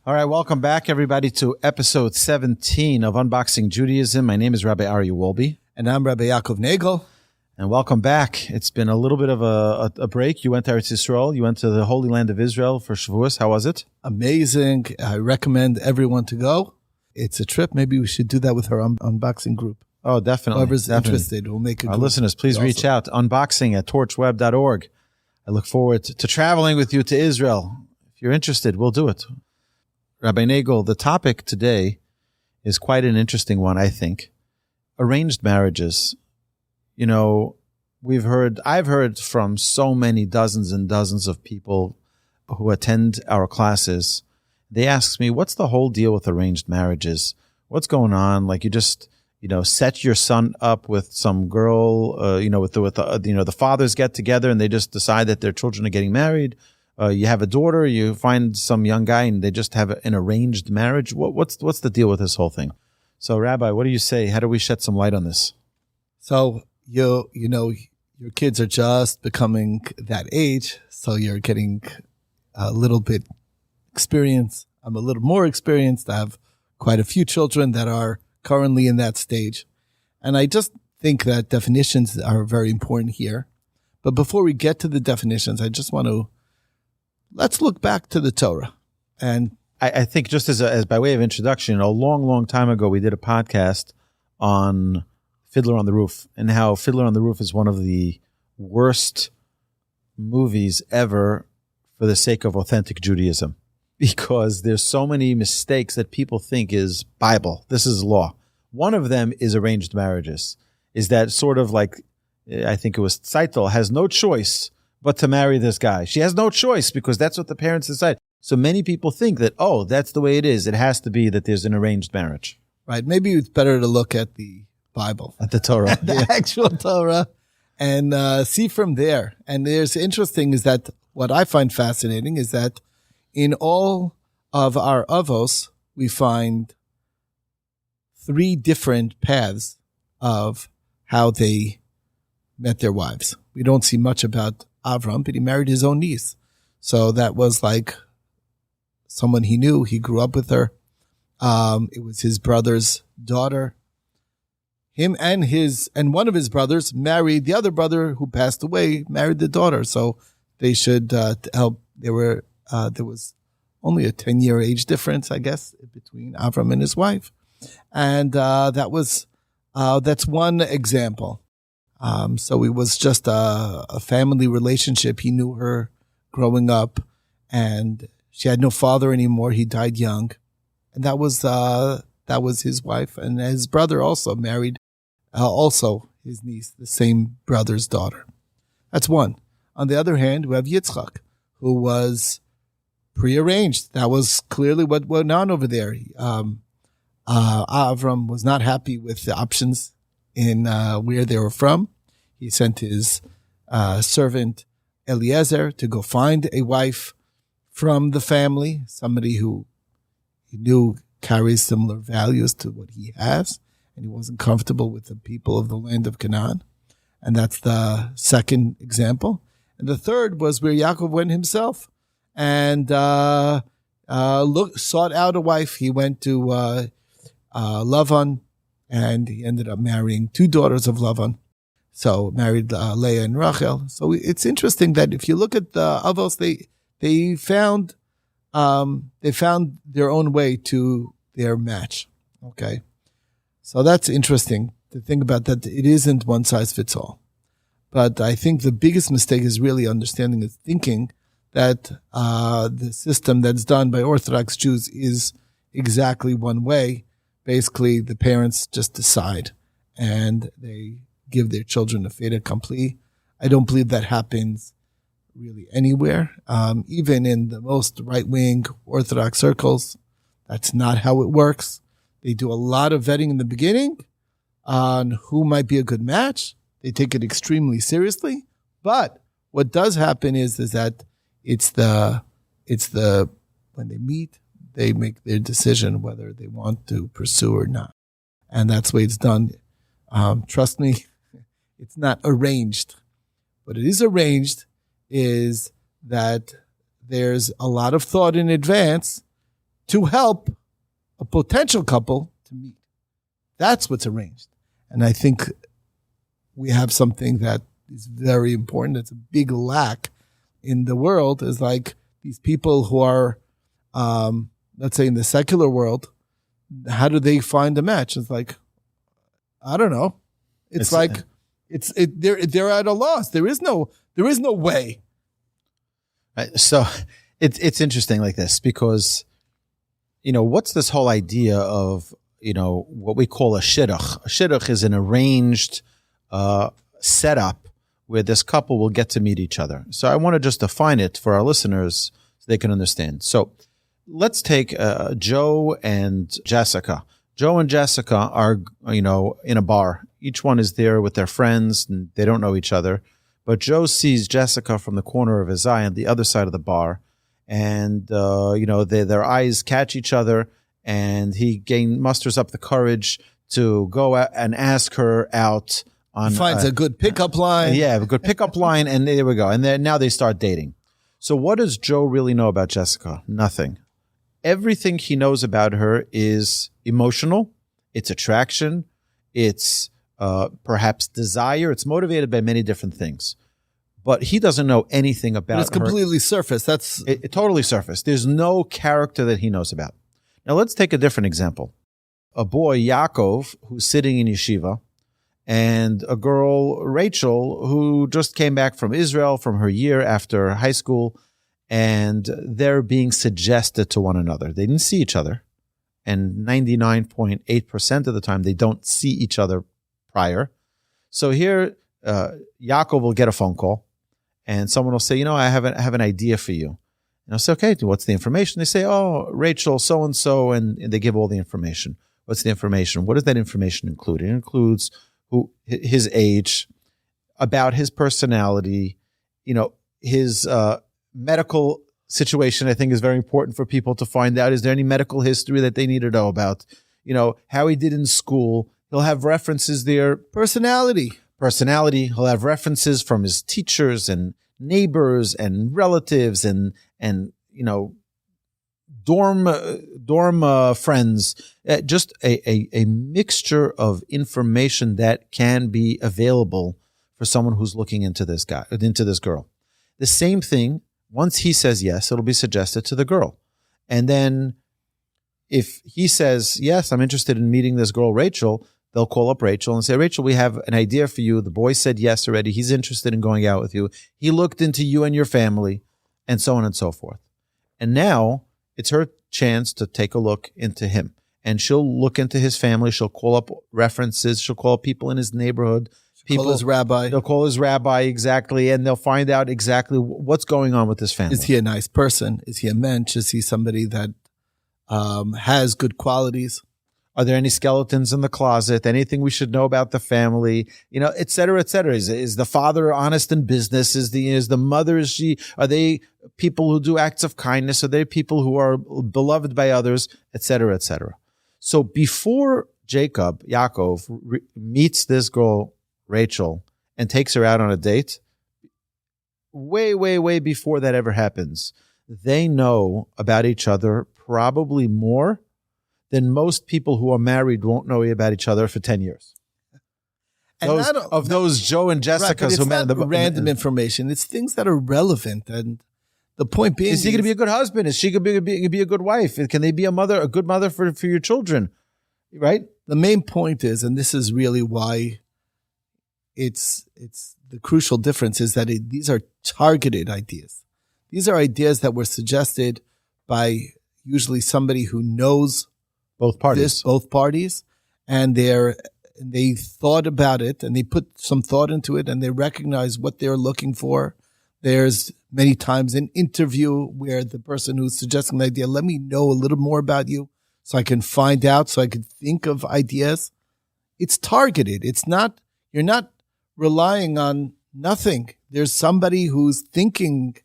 All right, welcome back, everybody, to episode 17 of Unboxing Judaism. My name is Rabbi Aryeh Wolbe. And I'm Rabbi Yaakov Nagel. And welcome back. It's been a little bit of a break. You went to Eretz Yisrael. You went to the Holy Land of Israel for Shavuos. How was it? Amazing. I recommend everyone to go. It's a trip. Maybe we should do that with our unboxing group. Oh, definitely. Whoever's interested, we'll make a group. Our listeners, please reach out. Unboxing@torchweb.org. I look forward to traveling with you to Israel. If you're interested, we'll do it. Rabbi Nagel, the topic today is quite an interesting one, I think. Arranged marriages. You know, I've heard from so many dozens and dozens of people who attend our classes. They ask me, what's the whole deal with arranged marriages? What's going on? Like you just, set your son up with some girl, the fathers get together and they just decide that their children are getting married. You have a daughter, you find some young guy and they just have an arranged marriage. What's the deal with this whole thing? So, Rabbi, what do you say? How do we shed some light on this? So, your kids are just becoming that age, so you're getting a little bit experience. I'm a little more experienced. I have quite a few children that are currently in that stage. And I just think that definitions are very important here. But before we get to the definitions, I just want to let's look back to the Torah. And I think just as by way of introduction, a long, long time ago, we did a podcast on Fiddler on the Roof and how Fiddler on the Roof is one of the worst movies ever for the sake of authentic Judaism, because there's so many mistakes that people think is Bible. This is law. One of them is arranged marriages. Is that sort of like, I think it was Tzeitel, has no choice but to marry this guy. She has no choice because that's what the parents decide. So many people think that, that's the way it is. It has to be that there's an arranged marriage. Right. Maybe it's better to look at the Bible. At the Torah. The actual Torah. And see from there. And there's interesting is that what I find fascinating is that in all of our avos, we find 3 different paths of how they met their wives. We don't see much about Avram, but he married his own niece. So that was like someone he knew. He grew up with her. It was his brother's daughter. Him and one of his brothers married the other brother who passed away, married the daughter. So they should help. There was only a 10-year age difference, I guess, between Avram and his wife. And that's one example. So it was just a family relationship. He knew her growing up, and she had no father anymore. He died young, and that was his wife. And his brother also married, also his niece, the same brother's daughter. That's one. On the other hand, we have Yitzchak, who was prearranged. That was clearly what went on over there. Avram was not happy with the options in where they were from. He sent his servant Eliezer to go find a wife from the family, somebody who he knew carries similar values to what he has, and he wasn't comfortable with the people of the land of Canaan. And that's the second example. And the third was where Yaakov went himself and sought out a wife. He went to Lavan, and he ended up marrying 2 daughters of Lavan. So married Leah and Rachel. So it's interesting that if you look at the Avos, they found their own way to their match. Okay, so that's interesting to think about, that it isn't one size fits all. But I think the biggest mistake is really understanding and thinking that the system that's done by Orthodox Jews is exactly one way. Basically, the parents just decide and they give their children a fait accompli. I don't believe that happens really anywhere. Even in the most right-wing Orthodox circles, that's not how it works. They do a lot of vetting in the beginning on who might be a good match. They take it extremely seriously. But what does happen is that it's the when they meet, they make their decision whether they want to pursue or not. And that's the way it's done. Trust me, it's not arranged. What it is arranged is that there's a lot of thought in advance to help a potential couple to meet. That's what's arranged. And I think we have something that is very important. It's a big lack in the world, is like these people who are, let's say in the secular world, how do they find a match? It's like, I don't know. They're at a loss. There is no way. Right. So it's interesting like this because, what's this whole idea of, what we call a shidduch. A shidduch is an arranged setup where this couple will get to meet each other. So I want to just define it for our listeners so they can understand. So let's take Joe and Jessica. Joe and Jessica are, in a bar. Each one is there with their friends and they don't know each other. But Joe sees Jessica from the corner of his eye on the other side of the bar. And, their eyes catch each other and he musters up the courage to go out and ask her out. He finds a good pickup line. Yeah, a good pickup line. And there we go. And then now they start dating. So what does Joe really know about Jessica? Nothing. Everything he knows about her is emotional. It's attraction. It's perhaps desire. It's motivated by many different things. But he doesn't know anything about her. It's completely surface. It totally surface. There's no character that he knows about. Now let's take a different example. A boy, Yaakov, who's sitting in yeshiva, and a girl, Rachel, who just came back from Israel from her year after high school, and they're being suggested to one another. They didn't see each other, and 99.8% of the time, they don't see each other prior. So here, Yaakov will get a phone call, and someone will say, I have an idea for you. And I'll say, okay, what's the information? They say, oh, Rachel, so-and-so, and they give all the information. What's the information? What does that information include? It includes his age, about his personality, his medical situation. I think is very important for people to find out. Is there any medical history that they need to know about? How he did in school. He'll have references there. Personality. He'll have references from his teachers and neighbors and relatives and dorm friends. Just a mixture of information that can be available for someone who's looking into this girl. The same thing. Once he says yes, it'll be suggested to the girl, and then if he says yes, I'm interested in meeting this girl, Rachel. They'll call up Rachel and say, Rachel, we have an idea for you. The boy said yes already. He's interested in going out with you. He looked into you and your family, and so on and so forth. And now it's her chance to take a look into him. And she'll look into his family. She'll call up references. She'll call people in his neighborhood. They'll call his rabbi. They'll call his rabbi, exactly. And they'll find out exactly what's going on with this family. Is he a nice person? Is he a mensch? Is he somebody that has good qualities? Are there any skeletons in the closet? Anything we should know about the family? Et cetera, et cetera. Is the father honest in business? Is the mother, are they people who do acts of kindness? Are they people who are beloved by others? Et cetera, et cetera. So before Yaakov meets this girl, Rachel, and takes her out on a date, way, way, way before that ever happens, they know about each other probably more than most people who are married won't know about each other for 10 years. And those Joe and Jessica's who met the random information. It's things that are relevant. And the point being, is he going to be a good husband? Is she going to be a good wife? Can they be a good mother for your children? Right? The main point is, and this is really why it's the crucial difference, is that these are targeted ideas. These are ideas that were suggested by usually somebody who knows both parties, and they thought about it and they put some thought into it and they recognize what they're looking for. There's many times an interview where the person who's suggesting the idea, let me know a little more about you so I can find out, so I can think of ideas. It's targeted. You're not relying on nothing. There's somebody who's thinking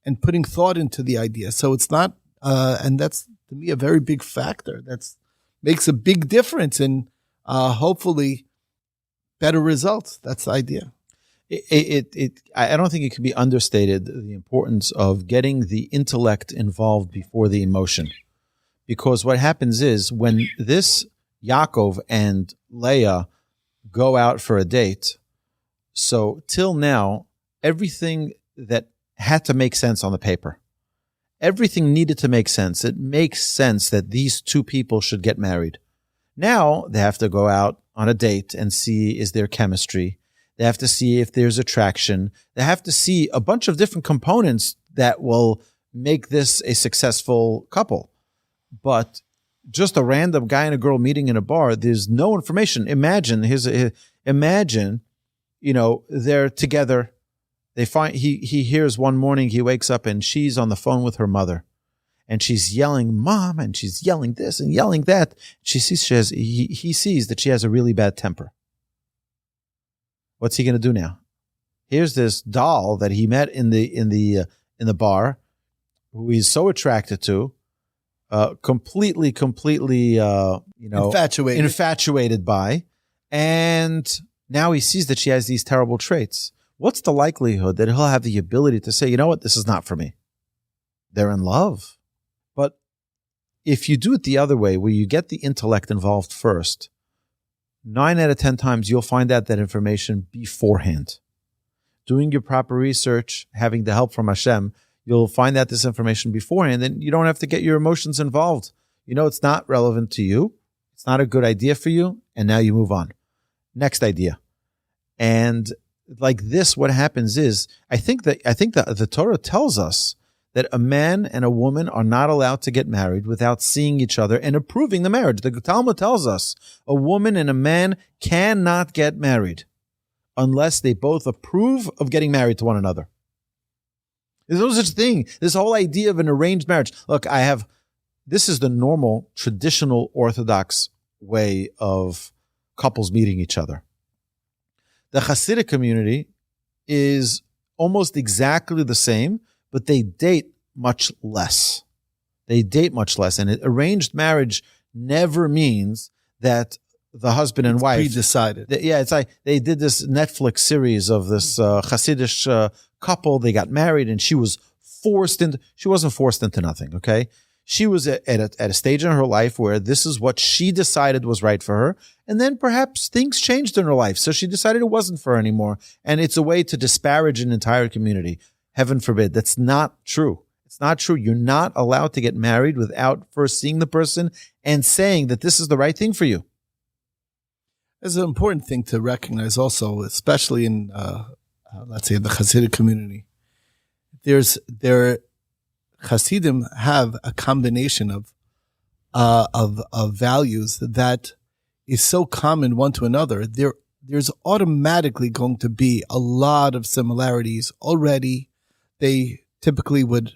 and putting thought into the idea. So it's not, and that's, to me, a very big factor. That makes a big difference in hopefully better results. That's the idea. I don't think it can be understated the importance of getting the intellect involved before the emotion, Because what happens is when this Yaakov and Leah go out for a date, so till now, everything that had to make sense on the paper, everything needed to make sense. It makes sense that these two people should get married. Now they have to go out on a date and see, is there chemistry? They have to see if there's attraction. They have to see a bunch of different components that will make this a successful couple. But just a random guy and a girl meeting in a bar, there's no information. Imagine, they're together. They find he hears one morning, he wakes up and she's on the phone with her mother. And she's yelling, "Mom," and she's yelling this and yelling that. He sees that she has a really bad temper. What's he going to do now? Here's this doll that he met in the bar, who he's so attracted to, completely, infatuated by, and now he sees that she has these terrible traits. What's the likelihood that he'll have the ability to say, you know what, this is not for me? They're in love. But if you do it the other way, where you get the intellect involved first, 9 out of 10 times you'll find out that information beforehand. Doing your proper research, having the help from Hashem, you'll find out this information beforehand, and you don't have to get your emotions involved. You know it's not relevant to you. It's not a good idea for you, and now you move on. Next idea. And like this, what happens is, I think that the Torah tells us that a man and a woman are not allowed to get married without seeing each other and approving the marriage. The Talmud tells us a woman and a man cannot get married unless they both approve of getting married to one another. There's no such thing. This whole idea of an arranged marriage. Look, this is the normal, traditional, Orthodox way of couples meeting each other. The Hasidic community is almost exactly the same, but they date much less. And arranged marriage never means that the husband and wife pre-decided. It's like they did this Netflix series of this Hasidic couple. They got married, and she wasn't forced into nothing. Okay, she was at a stage in her life where this is what she decided was right for her, and then perhaps things changed in her life, so she decided it wasn't for her anymore. And it's a way to disparage an entire community. Heaven forbid. That's not true. It's not true. You're not allowed to get married without first seeing the person and saying that this is the right thing for you. There's an important thing to recognize also, especially in, let's say, the Hasidic community. Hasidim have a combination of values that is so common one to another. There's automatically going to be a lot of similarities already. They typically would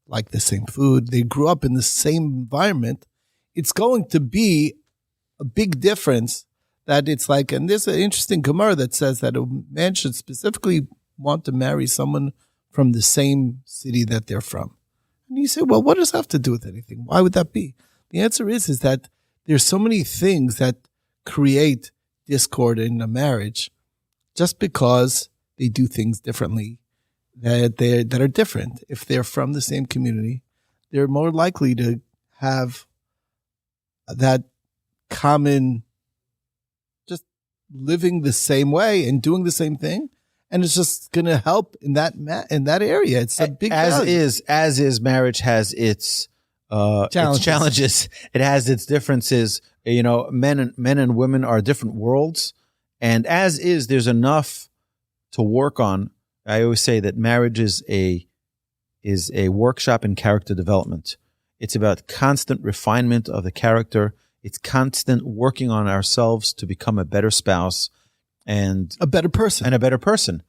like the same food. They grew up in the same environment. It's going to be a big difference that it's like, and there's an interesting Gemara that says that a man should specifically want to marry someone from the same city that they're from. And you say, well, what does that have to do with anything? Why would that be? The answer is that there's so many things that create discord in a marriage just because they do things differently. That are different. If they're from the same community, they're more likely to have that common, just living the same way and doing the same thing, and it's just going to help in that area. It's a big value. As is marriage has its challenges. It has its differences. Men and women are different worlds, and as is, there's enough to work on. I always say that marriage is a workshop in character development. It's about constant refinement of the character. It's constant working on ourselves to become a better spouse and a better person.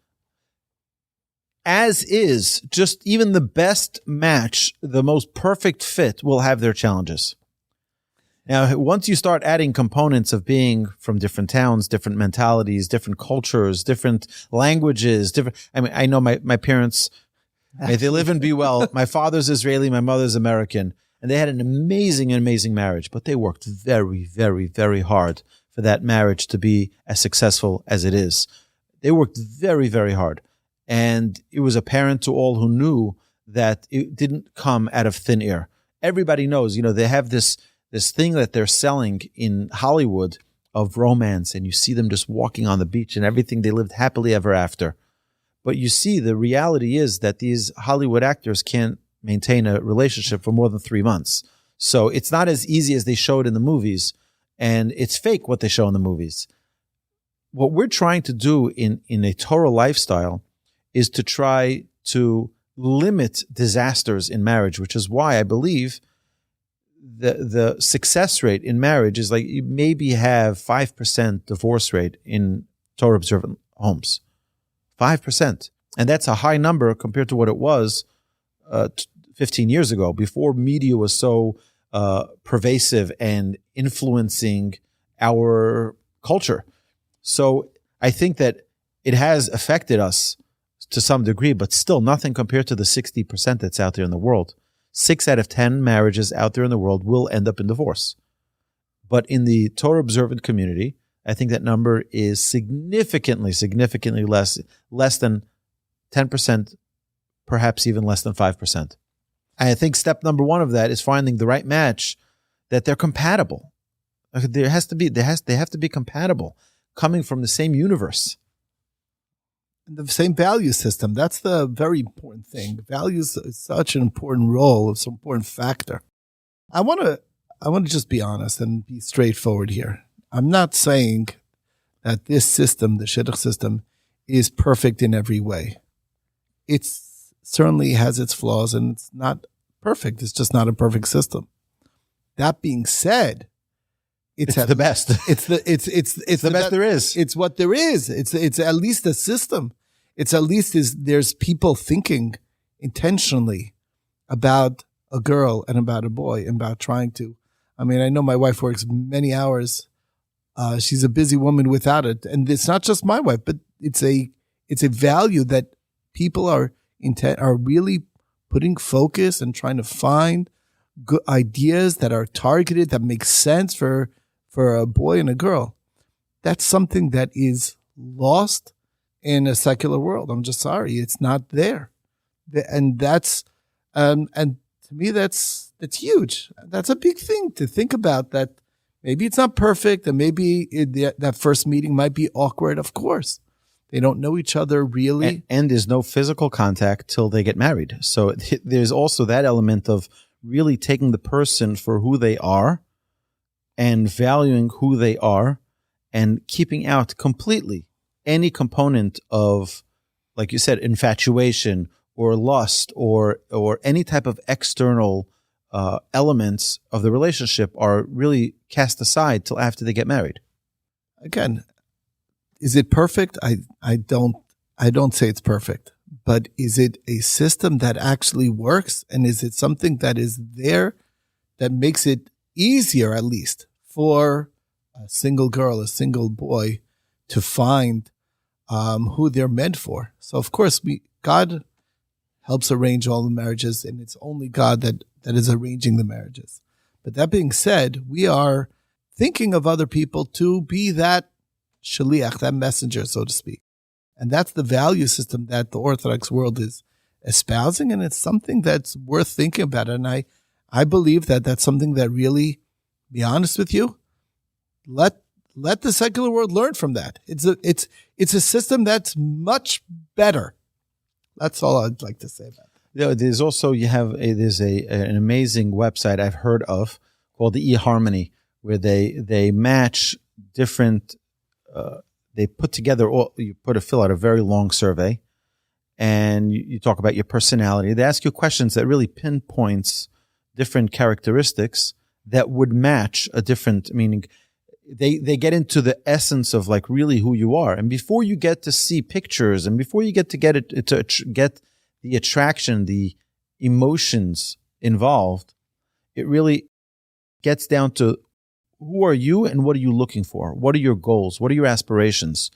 As is, just even the best match, the most perfect fit will have their challenges. Now, once you start adding components of being from different towns, different mentalities, different cultures, different languages, I know my parents, may they live and be well. My father's Israeli, my mother's American, and they had an amazing marriage, but they worked very, very, very hard for that marriage to be as successful as it is. They worked very, very hard. And it was apparent to all who knew that it didn't come out of thin air. everybody knows, they have this thing that they're selling in Hollywood of romance, and you see them just walking on the beach and everything, they lived happily ever after. But you see, the reality is that these Hollywood actors can't maintain a relationship for more than 3 months. So it's not as easy as they show it in the movies, and it's fake what they show in the movies. What we're trying to do in a Torah lifestyle is to try to limit disasters in marriage, which is why I believe the success rate in marriage is like you maybe have 5% divorce rate in Torah-observant homes. 5%. And that's a high number compared to what it was 15 years ago, before media was so pervasive and influencing our culture. So I think that it has affected us to some degree, but still nothing compared to the 60% that's out there in the world. 6 out of 10 marriages out there in the world will end up in divorce. But in the Torah-observant community, I think that number is significantly less than 10%, perhaps even less than 5%. I think step number one of that is finding the right match that they're compatible. They have to be compatible, coming from the same universe. The same value system. That's the very important thing. Values is such an important role. It's an important factor. I want to just be honest and be straightforward here. I'm not saying that this system, the shidduch system, is perfect in every way. It certainly has its flaws, and it's not perfect. It's just not a perfect system. That being said, it's the best. It's the best there is. It's what there is. It's at least a system. It's at least there's people thinking intentionally about a girl and about a boy and about trying to. I mean, I know my wife works many hours. She's a busy woman without it, and it's not just my wife, but it's a value that people are really putting focus and trying to find good ideas that are targeted, that make sense for a boy and a girl. That's something that is lost in a secular world. I'm just sorry, it's not there, and that's and to me that's huge. That's a big thing to think about. That maybe it's not perfect, and maybe that first meeting might be awkward. Of course, they don't know each other really, and there's no physical contact till they get married. So there's also that element of really taking the person for who they are and valuing who they are, and keeping out completely any component of, like you said, infatuation or lust or any type of external elements of the relationship are really cast aside till after they get married. Again, is it perfect? I don't say it's perfect, but is it a system that actually works? And is it something that is there that makes it easier, at least, for a single girl, a single boy to find who they're meant for? So, of course, God helps arrange all the marriages, and it's only God that is arranging the marriages. But that being said, we are thinking of other people to be that shaliach, that messenger, so to speak. And that's the value system that the Orthodox world is espousing, and it's something that's worth thinking about. And I believe that that's something that really, be honest with you, let the secular world learn from that. It's a system that's much better. That's all I'd like to say about that. There's also there's an amazing website I've heard of called the eHarmony, where they match different. They put together fill out a very long survey, and you talk about your personality. They ask you questions that really pinpoints different characteristics that would match a different, meaning they get into the essence of like really who you are. And before you get to see pictures, and before you get the attraction, the emotions involved, it really gets down to who are you and what are you looking for? What are your goals? What are your aspirations?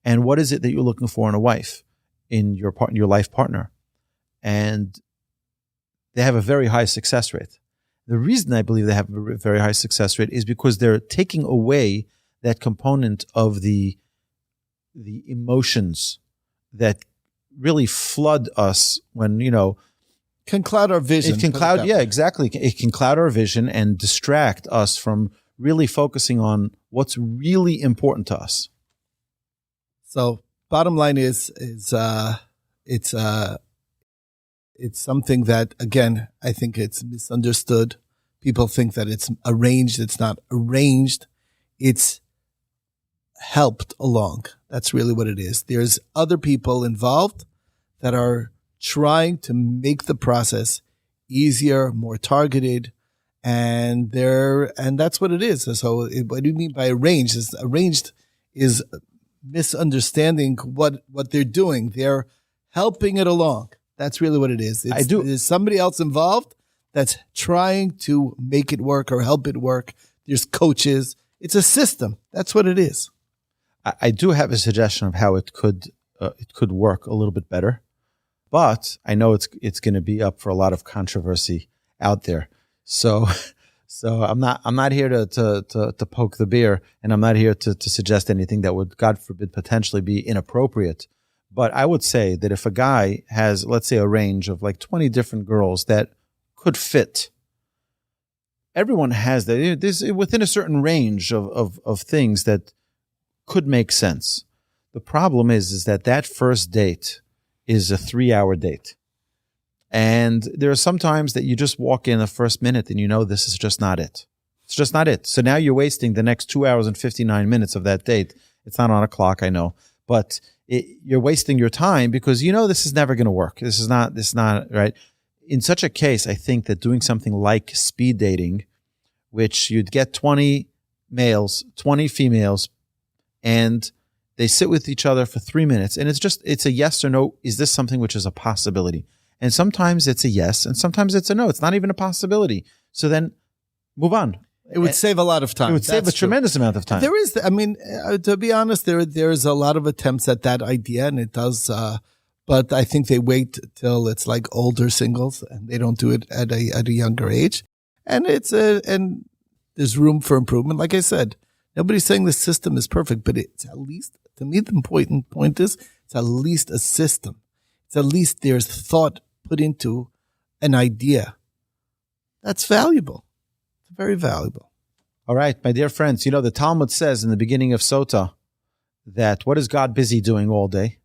And what is it that you're looking for in a wife, in your life partner? And they have a very high success rate. The reason I believe they have a very high success rate is because they're taking away that component of the emotions that really flood us when, Can cloud our vision. It can cloud, yeah, exactly. It can cloud our vision and distract us from really focusing on what's really important to us. So, bottom line is it's something that, again, I think it's misunderstood. People think that it's arranged. It's not arranged. It's helped along. That's really what it is. There's other people involved that are trying to make the process easier, more targeted, and that's what it is. So what do you mean by arranged? Arranged is misunderstanding what they're doing. They're helping it along. That's really what it is. There's somebody else involved that's trying to make it work or help it work. There's coaches. It's a system. That's what it is. I do have a suggestion of how it could work a little bit better, but I know it's going to be up for a lot of controversy out there. So I'm not here to poke the bear, and I'm not here to suggest anything that would, God forbid, potentially be inappropriate. But I would say that if a guy has, let's say, a range of like 20 different girls that could fit, everyone has that. There's within a certain range of things that could make sense. The problem is that first date is a 3-hour date. And there are some times that you just walk in the first minute and you know this is just not it. It's just not it. So now you're wasting the next 2 hours and 59 minutes of that date. It's not on a clock, I know. But you're wasting your time because you know this is never going to work. This is not right. In such a case, I think that doing something like speed dating, which you'd get 20 males, 20 females, and they sit with each other for 3 minutes, and it's a yes or no. Is this something which is a possibility? And sometimes it's a yes, and sometimes it's a no. It's not even a possibility. So then move on. It would save a lot of time. It would save a tremendous amount of time. There is, I mean, to be honest, there's a lot of attempts at that idea, and it does, but I think they wait till it's like older singles, and they don't do it at a younger age. And and there's room for improvement. Like I said, nobody's saying the system is perfect, but it's at least, to me, the important point is it's at least a system. It's at least there's thought put into an idea. That's valuable. It's very valuable. All right, my dear friends, the Talmud says in the beginning of Sota that what is God busy doing all day?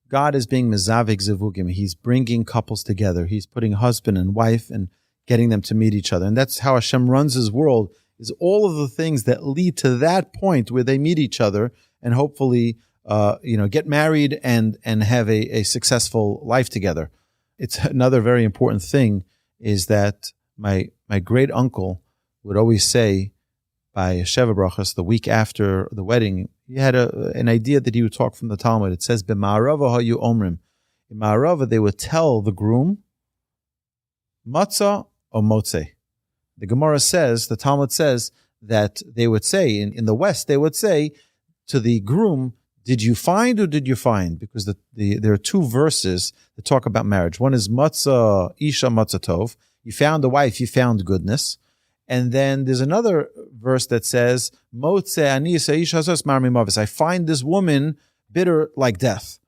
God is being mezavig zivugim. He's bringing couples together. He's putting husband and wife and getting them to meet each other. And that's how Hashem runs his world, is all of the things that lead to that point where they meet each other and hopefully get married and have a successful life together. It's another very important thing is that my great uncle would always say by Sheva Brachos, the week after the wedding, he had an idea that he would talk from the Talmud. It says, "B'ma'arava hayu omrim." In Ma'arava, they would tell the groom, "Matzah or motzeh." The Gemara says, the Talmud says that they would say in the West, they would say to the groom, "Did you find or did you find?" Because there are two verses that talk about marriage. One is matzah isha matzah tov. You found a wife, you found goodness. And then there's another verse that says, "Motzeh ani isha zos mar mimavis." I find this woman bitter like death.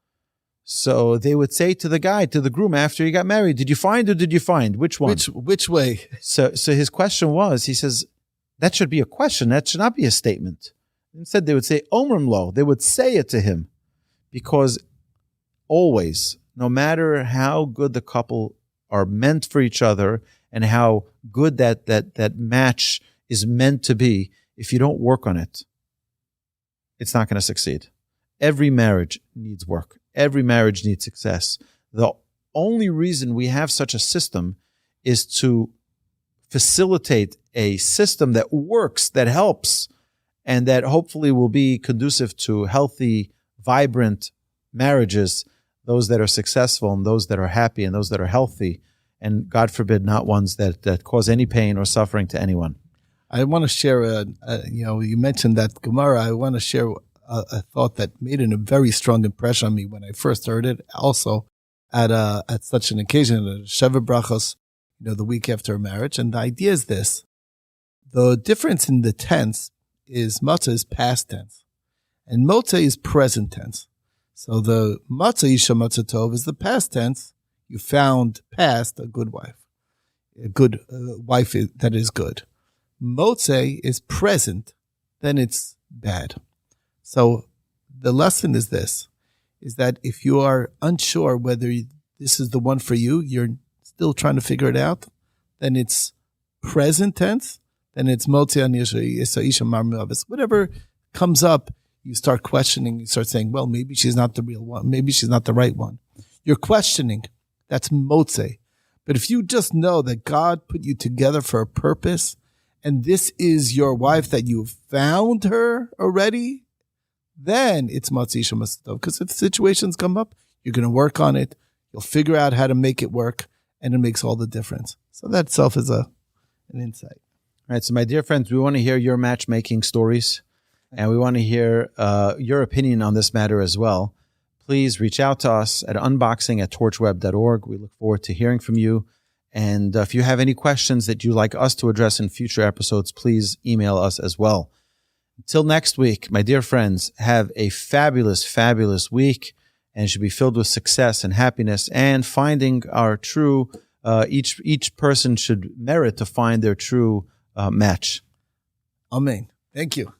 So they would say to the groom after he got married, "Did you find or did you find? Which one?" Which way? So his question was, he says, that should be a question. That should not be a statement. Instead, they would say, Omrim lo. They would say it to him. Because always, no matter how good the couple are meant for each other and how good that match is meant to be, if you don't work on it, it's not going to succeed. Every marriage needs work. Every marriage needs success. The only reason we have such a system is to facilitate a system that works, that helps, and that hopefully will be conducive to healthy, vibrant marriages, those that are successful and those that are happy and those that are healthy, and God forbid, not ones that cause any pain or suffering to anyone. I want to share, you mentioned that Gemara. I want to share a thought that made a very strong impression on me when I first heard it. Also, at such an occasion, at Sheva Brachos, the week after a marriage. And the idea is this: the difference in the tense is matzah is past tense, and motzeh is present tense. So the matzah isha matzah tov is the past tense. you found past a good wife. A good wife that is good. Motzei is present, then it's bad. So the lesson is this, is that if you are unsure whether this is the one for you, you're still trying to figure it out, then it's present tense, then it's Motzei an Isha Mar Me'avis. Whatever comes up, you start questioning, you start saying, well, maybe she's not the real one, maybe she's not the right one. You're questioning. That's Motzei. But if you just know that God put you together for a purpose, and this is your wife that you found her already, then it's Motzei Isha Masatov. Because if situations come up, you're going to work on it. You'll figure out how to make it work, and it makes all the difference. So that itself is an insight. All right. So my dear friends, we want to hear your matchmaking stories, and we want to hear your opinion on this matter as well. Please reach out to us at unboxing@torchweb.org. We look forward to hearing from you. And if you have any questions that you'd like us to address in future episodes, please email us as well. Until next week, my dear friends, have a fabulous, fabulous week, and it should be filled with success and happiness and finding our true, each person should merit to find their true match. Amen. Thank you.